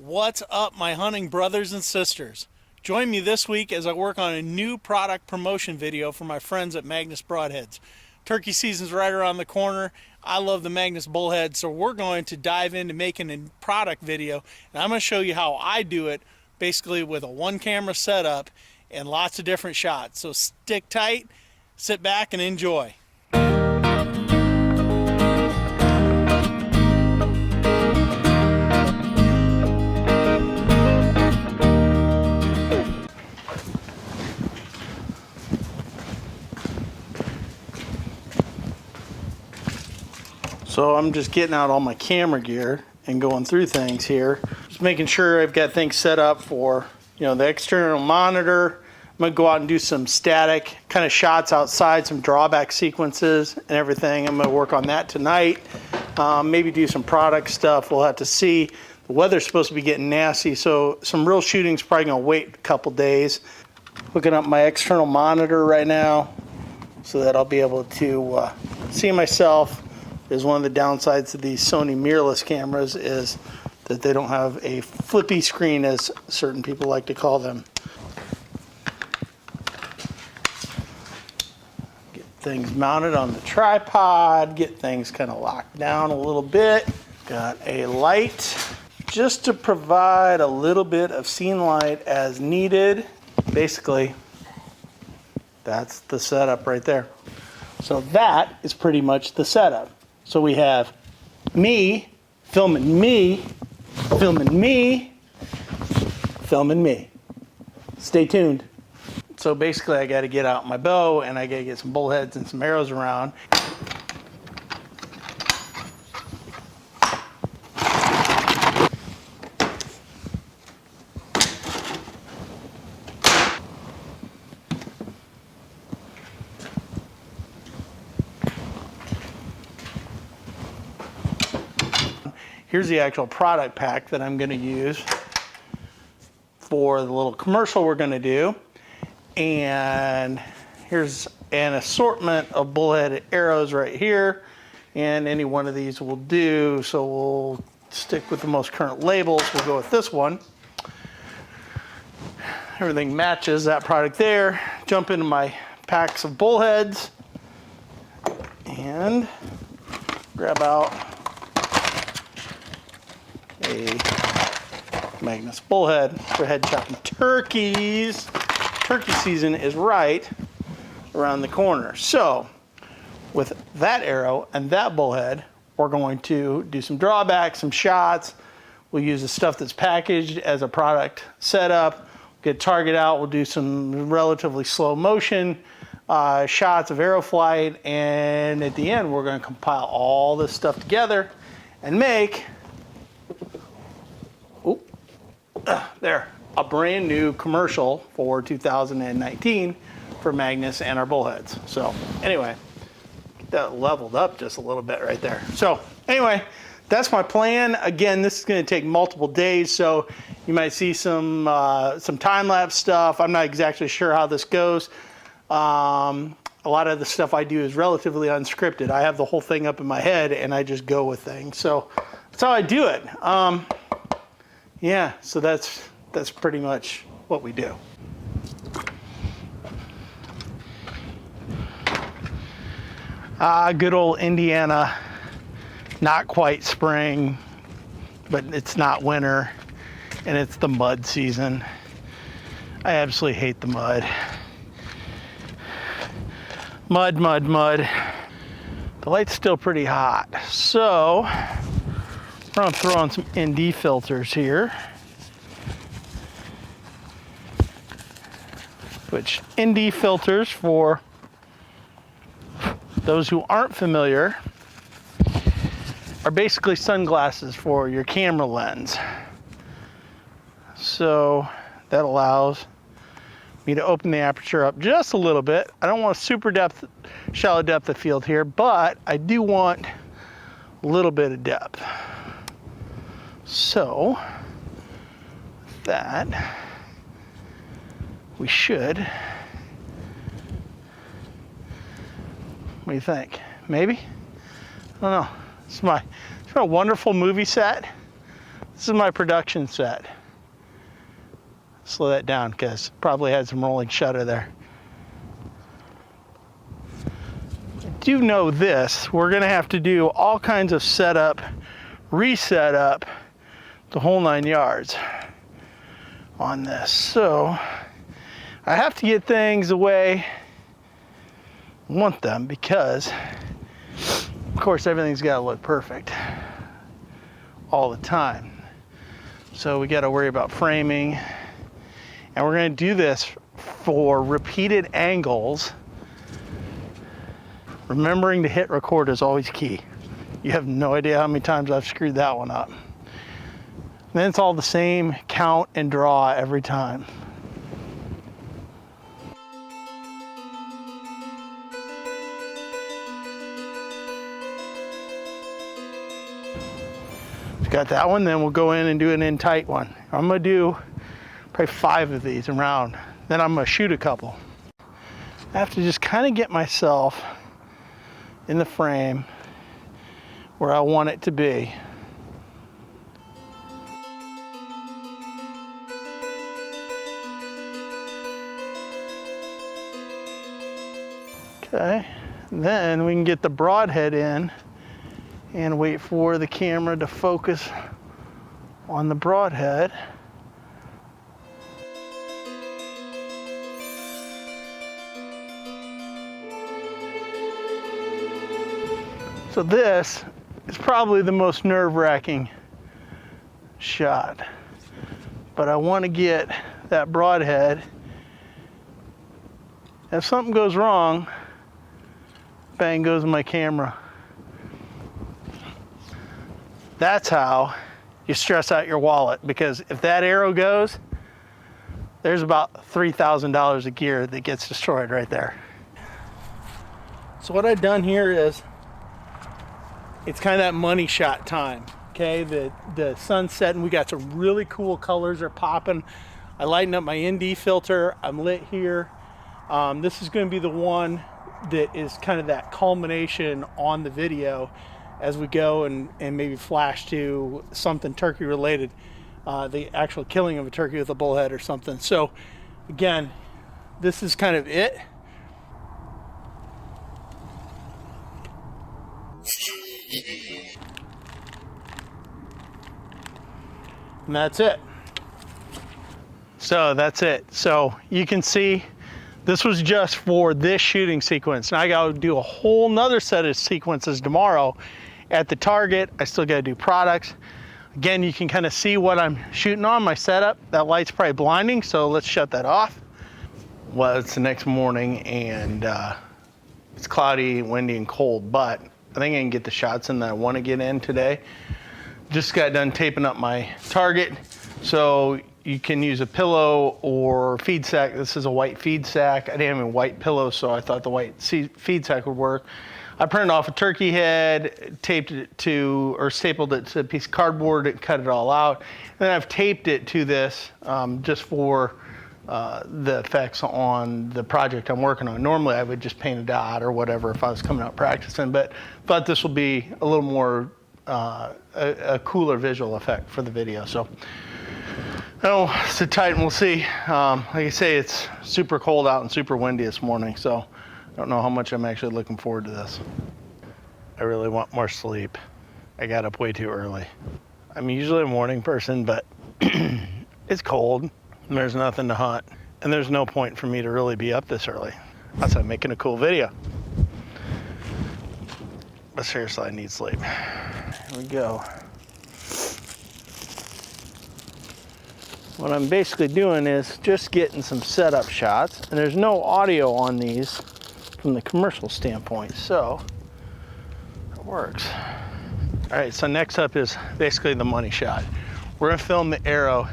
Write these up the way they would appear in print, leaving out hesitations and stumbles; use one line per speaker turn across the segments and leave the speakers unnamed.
What's up, my hunting brothers and sisters? Join me this week as I work on a new product promotion video for my friends at Magnus Broadheads. Turkey season's right around the corner. I love the Magnus Bullhead, so we're going to dive into making a product video, and I'm going to show you how I do it, basically with a one camera setup and lots of different shots. So stick tight, sit back, and enjoy. So I'm just getting out all my camera gear and going through things here. Just making sure I've got things set up for, the external monitor. I'm gonna go out and do some static kind of shots outside, some drawback sequences and everything. I'm gonna work on that tonight. Maybe do some product stuff. We'll have to see. The weather's supposed to be getting nasty, so some real shooting's probably gonna wait a couple days. Hooking up my external monitor right now so that I'll be able to see myself. Is one of the downsides of these Sony mirrorless cameras is that they don't have a flippy screen, as certain people like to call them. Get things mounted on the tripod, get things kind of locked down a little bit. Got a light just to provide a little bit of scene light as needed. Basically, that's the setup right there. So that is pretty much the setup. So we have me, filming me, filming me, filming me. Stay tuned. So basically I got to get out my bow and I got to get some bullheads and some arrows around. Here's the actual product pack that I'm going to use for the little commercial we're going to do. And here's an assortment of bullhead arrows right here. And any one of these will do. So we'll stick with the most current labels. We'll go with this one. Everything matches that product there. Jump into my packs of bullheads and grab out a Magnus Bullhead for head chopping turkeys. Turkey season is right around the corner. So with that arrow and that bullhead, we're going to do some drawbacks, some shots. We'll use the stuff that's packaged as a product setup. Get target out. We'll do some relatively slow motion shots of arrow flight. And at the end, we're going to compile all this stuff together and make a brand new commercial for 2019 for Magnus and our bullheads. So anyway, get that leveled up just a little bit right there. So anyway, that's my plan. Again, this is going to take multiple days, so you might see some time-lapse stuff. I'm not exactly sure how this goes. A lot of the stuff I do is relatively unscripted. I have the whole thing up in my head and I just go with things. So that's how I do it. Yeah, so that's pretty much what we do. Good old Indiana, not quite spring, but it's not winter, and it's the mud season. I absolutely hate the mud. Mud, mud, mud. The light's still pretty hot, so we're going to throw on some ND filters here, which ND filters, for those who aren't familiar, are basically sunglasses for your camera lens. So that allows me to open the aperture up just a little bit. I don't want a super shallow depth of field here, but I do want a little bit of depth. So that we should, what do you think? Maybe? I don't know. It's my wonderful movie set. This is my production set. Slow that down because probably had some rolling shutter there. I do know this, we're gonna have to do all kinds of setup, reset up, the whole 9 yards on this. So I have to get things the way I want them because of course everything's got to look perfect all the time. So we got to worry about framing, and we're going to do this for repeated angles. Remembering to hit record is always key. You have no idea how many times I've screwed that one up. And then it's all the same count and draw every time. Got that one, then we'll go in and do an in tight one. I'm gonna do probably 5 of these around. Then I'm gonna shoot a couple. I have to just kind of get myself in the frame where I want it to be. Okay, then we can get the broadhead in and wait for the camera to focus on the broadhead. So this is probably the most nerve-wracking shot, but I want to get that broadhead. If something goes wrong, bang goes my camera. That's how you stress out your wallet, because if that arrow goes, there's about $3,000 of gear that gets destroyed right there. So what I've done here is, it's kind of that money shot time. Okay, the sun's setting, we got some really cool colors are popping. I lighten up my ND filter, I'm lit here. This is going to be the one that is kind of that culmination on the video as we go and maybe flash to something turkey related, the actual killing of a turkey with a bullhead or something. So again, this is kind of it. And that's it. So that's it. So you can see this was just for this shooting sequence. Now I gotta do a whole nother set of sequences tomorrow at the target. I still gotta do products. Again, you can kind of see what I'm shooting on, my setup. That light's probably blinding, so let's shut that off. Well, it's the next morning and it's cloudy, windy, and cold, but I think I can get the shots in that I wanna get in today. Just got done taping up my target. So you can use a pillow or feed sack. This is a white feed sack. I didn't have a white pillow, so I thought the white feed sack would work. I printed off a turkey head, taped it to, or stapled it to a piece of cardboard and cut it all out. And then I've taped it to this just for the effects on the project I'm working on. Normally I would just paint a dot or whatever if I was coming out practicing, but thought this will be a little more, a cooler visual effect for the video. So, oh, sit tight and we'll see. Like I say, it's super cold out and super windy this morning, so I don't know how much I'm actually looking forward to this. I really want more sleep. I got up way too early. I'm usually a morning person, but it's cold and there's nothing to hunt. And there's no point for me to really be up this early outside making a cool video. But seriously, I need sleep. Here we go. What I'm basically doing is just getting some setup shots, and there's no audio on these from the commercial standpoint, so it works. All right, so next up is basically the money shot. We're gonna film the arrow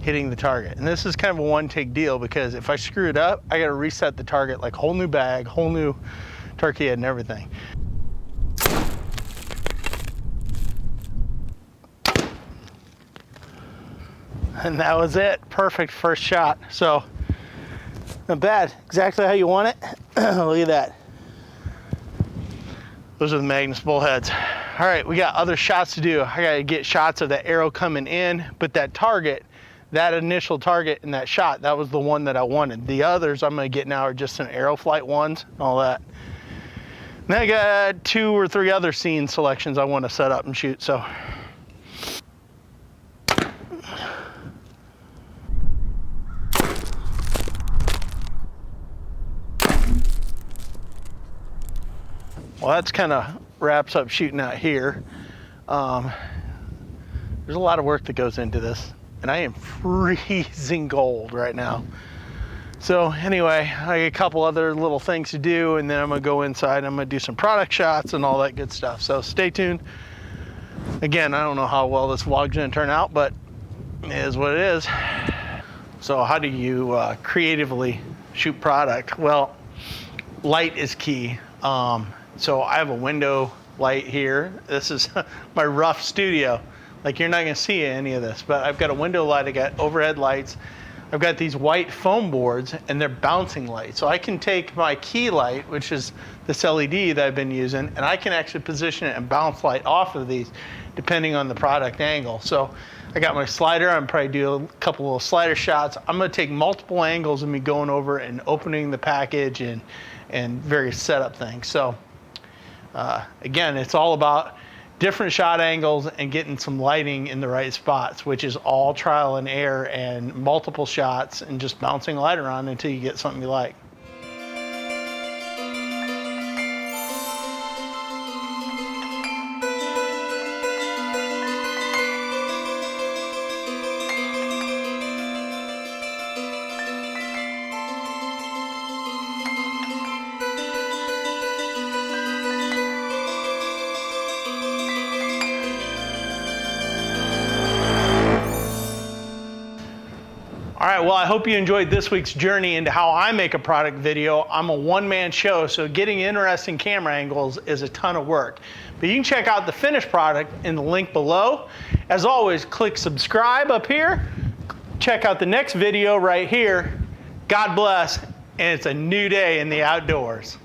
hitting the target. And this is kind of a one-take deal, because if I screw it up, I gotta reset the target, like whole new bag, whole new turkey head and everything. And that was it. Perfect first shot. So, not bad. Exactly how you want it. Look at that. Those are the Magnus Bullheads. All right, we got other shots to do. I gotta get shots of the arrow coming in, but that target, that initial target in that shot, that was the one that I wanted. The others I'm gonna get now are just some arrow flight ones and all that. And I got 2 or 3 other scene selections I wanna set up and shoot, so. Well, that's kind of wraps up shooting out here. There's a lot of work that goes into this, and I am freezing cold right now. So anyway, I got a couple other little things to do, and then I'm gonna go inside and I'm gonna do some product shots and all that good stuff. So stay tuned. Again, I don't know how well this vlog's gonna turn out, but it is what it is. So how do you creatively shoot product? Well, light is key. So I have a window light here. This is my rough studio. Like, you're not gonna see any of this, but I've got a window light, I got overhead lights. I've got these white foam boards and they're bouncing lights. So I can take my key light, which is this LED that I've been using, and I can actually position it and bounce light off of these depending on the product angle. So I got my slider, I'm probably do a couple little slider shots. I'm gonna take multiple angles of me going over and opening the package and various setup things. So again, it's all about different shot angles and getting some lighting in the right spots, which is all trial and error and multiple shots and just bouncing light around until you get something you like. All right, well, I hope you enjoyed this week's journey into how I make a product video. I'm a one-man show, so getting interesting camera angles is a ton of work. But you can check out the finished product in the link below. As always, click subscribe up here. Check out the next video right here. God bless, and it's a new day in the outdoors.